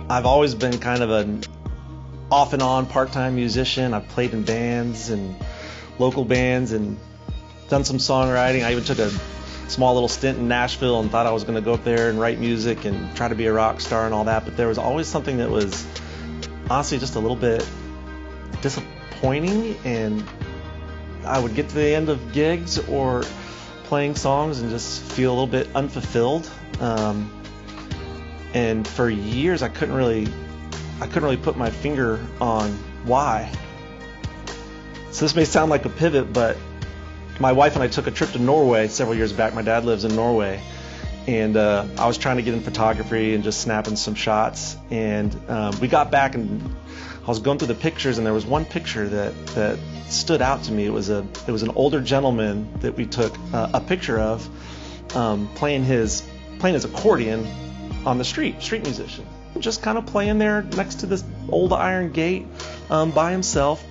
I've always been kind of an off and on part-time musician. I've played in bands and local bands and done some songwriting. I even took a small little stint in Nashville and thought I was going to go up there and write music and try to be a rock star and all that, but there was always something that was honestly just a little bit disappointing, and I would get to the end of gigs or playing songs and just feel a little bit unfulfilled. And for years I couldn't really put my finger on why. So this may sound like a pivot, but my wife and I took a trip to Norway several years back. My dad lives in Norway, and I was trying to get in photography and just snapping some shots. And we got back, and I was going through the pictures, and there was one picture that stood out to me. It was an older gentleman that we took a picture of playing his accordion on the street musician, just kind of playing there next to this old iron gate by himself.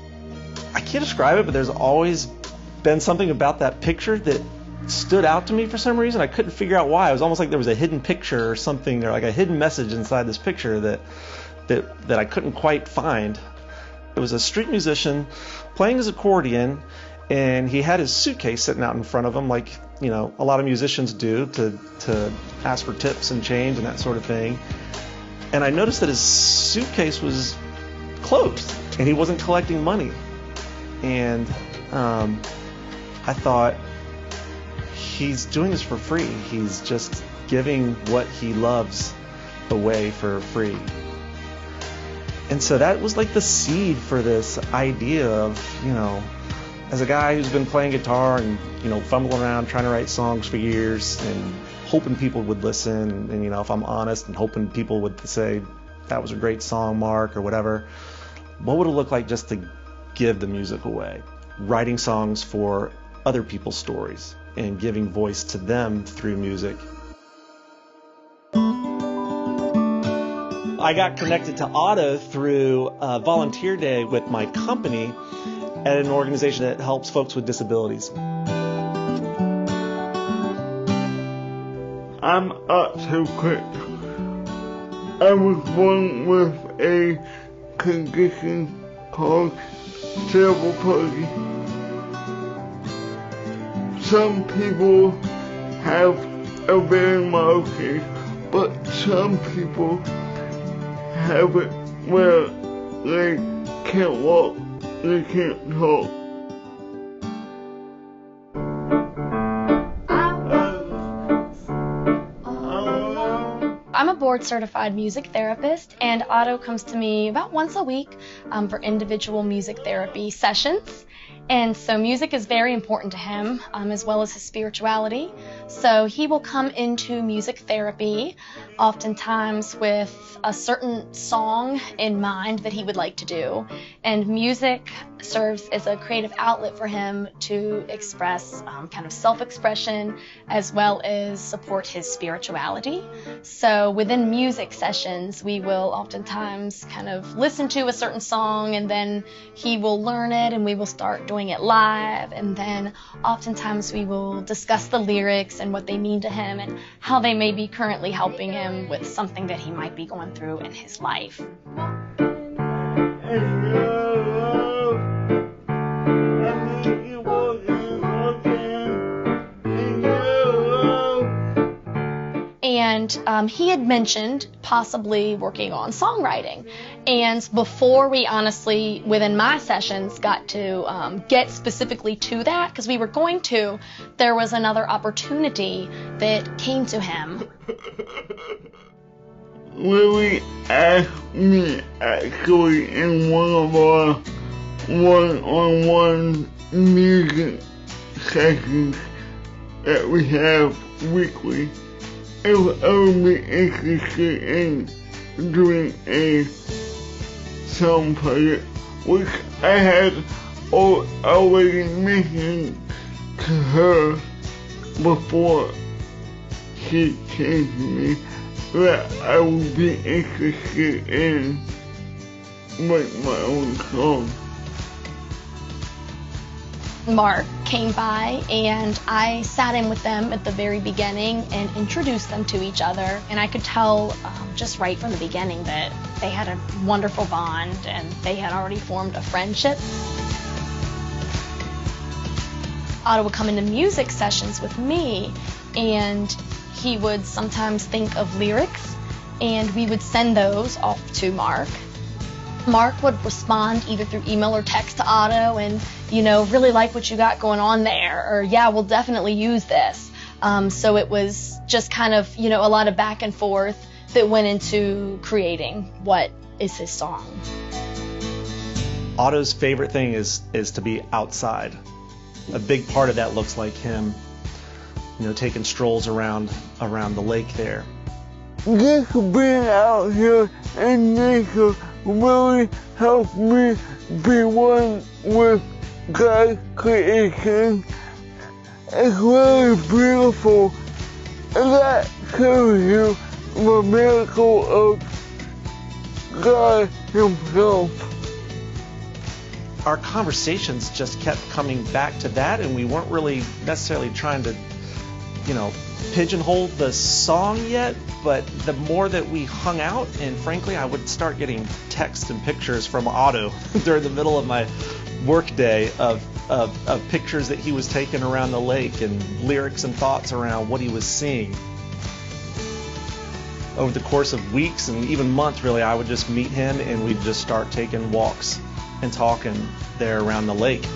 I can't describe it, but there's always been something about that picture that stood out to me for some reason. I couldn't figure out why. It was almost like there was a hidden picture or something, or like a hidden message inside this picture that I couldn't quite find. It was a street musician playing his accordion, and he had his suitcase sitting out in front of him, like, you know, a lot of musicians do, to ask for tips and change and that sort of thing. And I noticed that his suitcase was closed and he wasn't collecting money. And I thought, he's doing this for free. He's just giving what he loves away for free. And so that was like the seed for this idea of, you know, as a guy who's been playing guitar and, you know, fumbling around trying to write songs for years and hoping people would listen, and, you know, if I'm honest, and hoping people would say that was a great song, Mark, or whatever, what would it look like just to give the music away? Writing songs for other people's stories and giving voice to them through music. I got connected to Otto through a volunteer day with my company at an organization that helps folks with disabilities. I'm Otto Critz. I was born with a condition called cerebral palsy. Some people have a very mild case, but some people have it where they can't walk, they can't talk. I'm a board-certified music therapist, and Otto comes to me about once a week for individual music therapy sessions. And so music is very important to him, as well as his spirituality. So he will come into music therapy oftentimes with a certain song in mind that he would like to do. And music serves as a creative outlet for him to express kind of self-expression, as well as support his spirituality. So within music sessions, we will oftentimes kind of listen to a certain song, and then he will learn it, and we will start doing it live, and then oftentimes we will discuss the lyrics and what they mean to him and how they may be currently helping him with something that he might be going through in his life. And he had mentioned possibly working on songwriting. And before we honestly, within my sessions, got to get specifically to that, because we were going to, there was another opportunity that came to him. Lily asked me actually in one of our one-on-one music sessions that we have weekly, if I would be interested in doing a song project, which I had already mentioned to her before she came to me that I would be interested in writing my own song. Mark came by, and I sat in with them at the very beginning and introduced them to each other. And I could tell just right from the beginning that they had a wonderful bond and they had already formed a friendship. Otto would come into music sessions with me, and he would sometimes think of lyrics, and we would send those off to Mark. Mark would respond either through email or text to Otto and, really like what you got going on there, or yeah, we'll definitely use this. So it was just kind of, a lot of back and forth that went into creating what is his song. Otto's favorite thing is to be outside. A big part of that looks like him, taking strolls around the lake there. Just being out here in nature really helped me be one with God's creation. It's really beautiful, and that shows you the miracle of God Himself. Our conversations just kept coming back to that, and we weren't really necessarily trying to, pigeonhole the song yet, but the more that we hung out, and frankly, I would start getting texts and pictures from Otto during the middle of my work day of pictures that he was taking around the lake and lyrics and thoughts around what he was seeing. Over the course of weeks and even months, really, I would just meet him and we'd just start taking walks and talking there around the lake.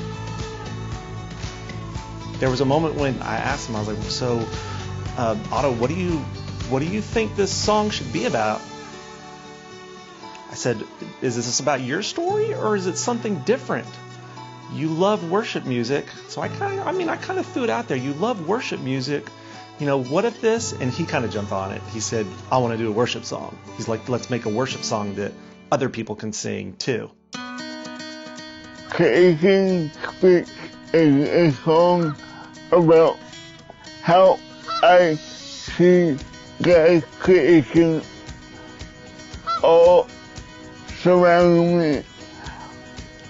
There was a moment when I asked him, I was like, so Otto, what do you think this song should be about? I said, is this about your story or is it something different? You love worship music, so I kind of threw it out there. You love worship music. What if this? And he kind of jumped on it. He said, I want to do a worship song. He's like, let's make a worship song that other people can sing too. Creation Speaks is a song about how I see God's creation all surrounding me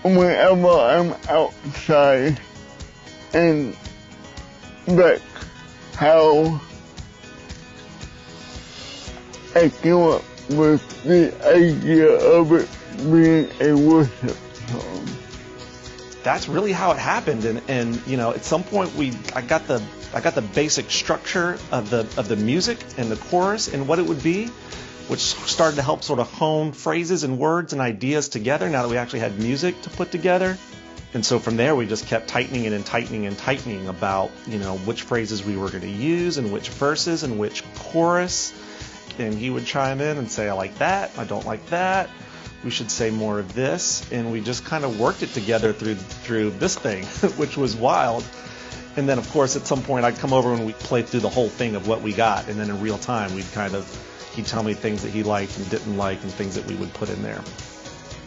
whenever I'm outside, and that's how I came up with the idea of it being a worship song. That's really how it happened, and at some point I got the basic structure of the music and the chorus and what it would be, which started to help sort of hone phrases and words and ideas together now that we actually had music to put together. And so from there we just kept tightening it and tightening and tightening about which phrases we were going to use and which verses and which chorus. And he would chime in and say, I like that, I don't like that, we should say more of this, and we just kind of worked it together through this thing, which was wild. And then, of course, at some point I'd come over and we'd play through the whole thing of what we got, and then in real time he'd tell me things that he liked and didn't like and things that we would put in there.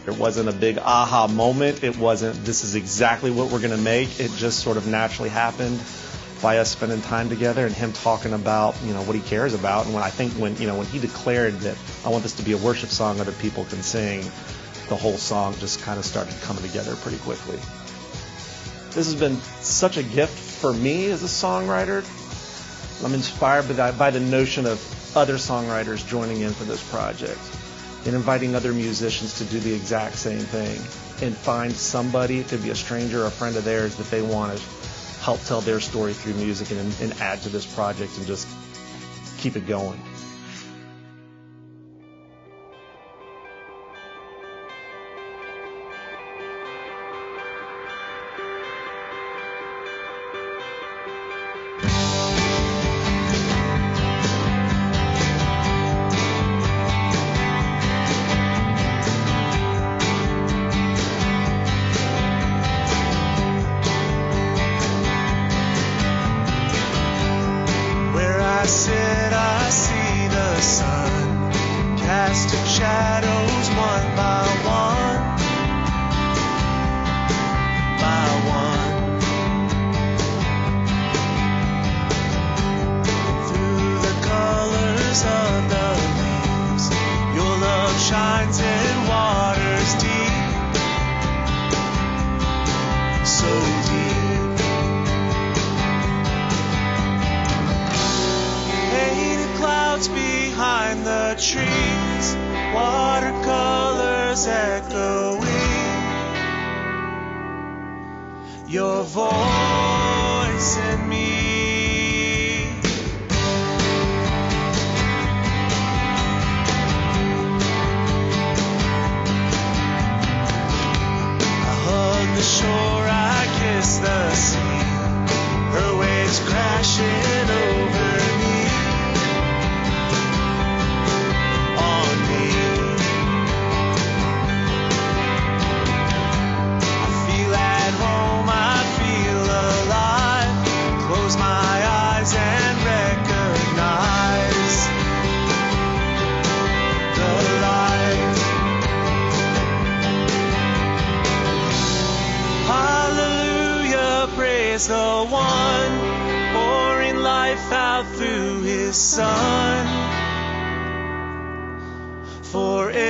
It wasn't a big aha moment. It wasn't, this is exactly what we're going to make. It just sort of naturally happened by us spending time together and him talking about, what he cares about. And when he declared that I want this to be a worship song other people can sing, the whole song just kind of started coming together pretty quickly. This has been such a gift for me as a songwriter. I'm inspired by the notion of other songwriters joining in for this project and inviting other musicians to do the exact same thing and find somebody, it could be a stranger or a friend of theirs, that they want to help tell their story through music and add to this project and just keep it going. I said I see the clouds behind the trees, watercolors echoing, your voice in me. The shore, I kiss the sea, her waves crashing over me, on me. I feel at home, I feel alive, close my eyes and recognize the light. Hallelujah, praise the one pouring life out through his Son for everyone.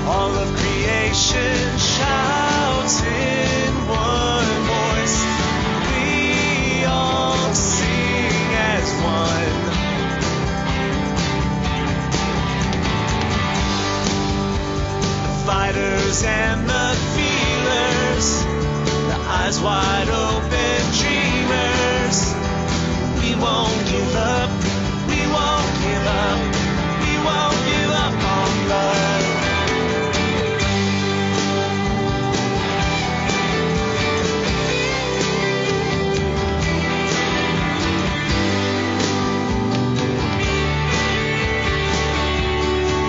All of creation shouts in one voice, we all sing as one. Fighters and the feelers, the eyes wide open dreamers, we won't give up, we won't give up, we won't give up on love.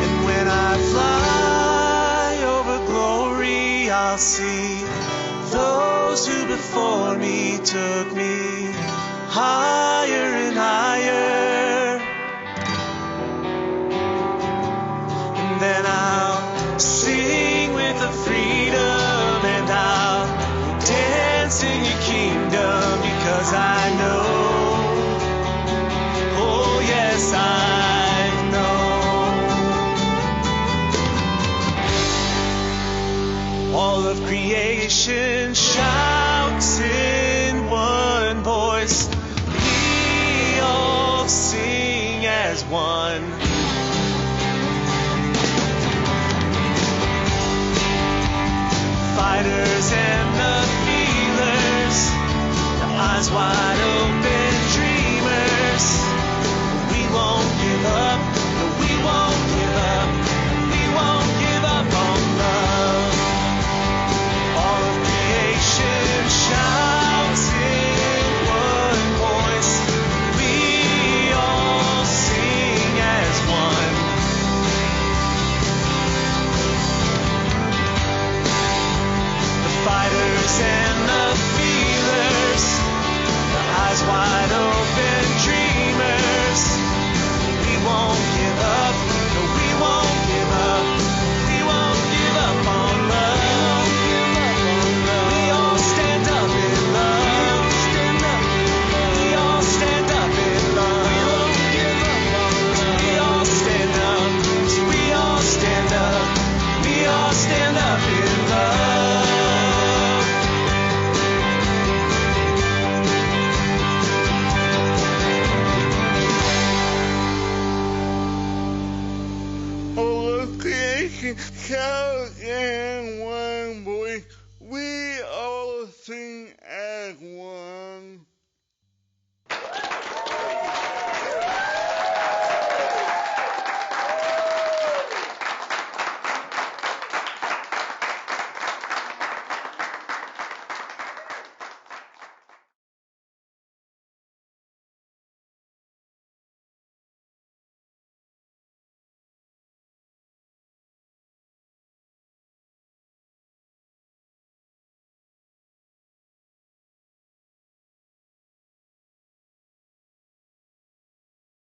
And when I fly over glory, I'll see those who before me took me higher and higher. And then I'll sing with the freedom, and I'll dance in your kingdom, because I know, oh yes, I know. All of creation shouts in one voice, we all sing as one. Fighters and the feelers, the eyes wide open dreamers, we won't give up, no, we won't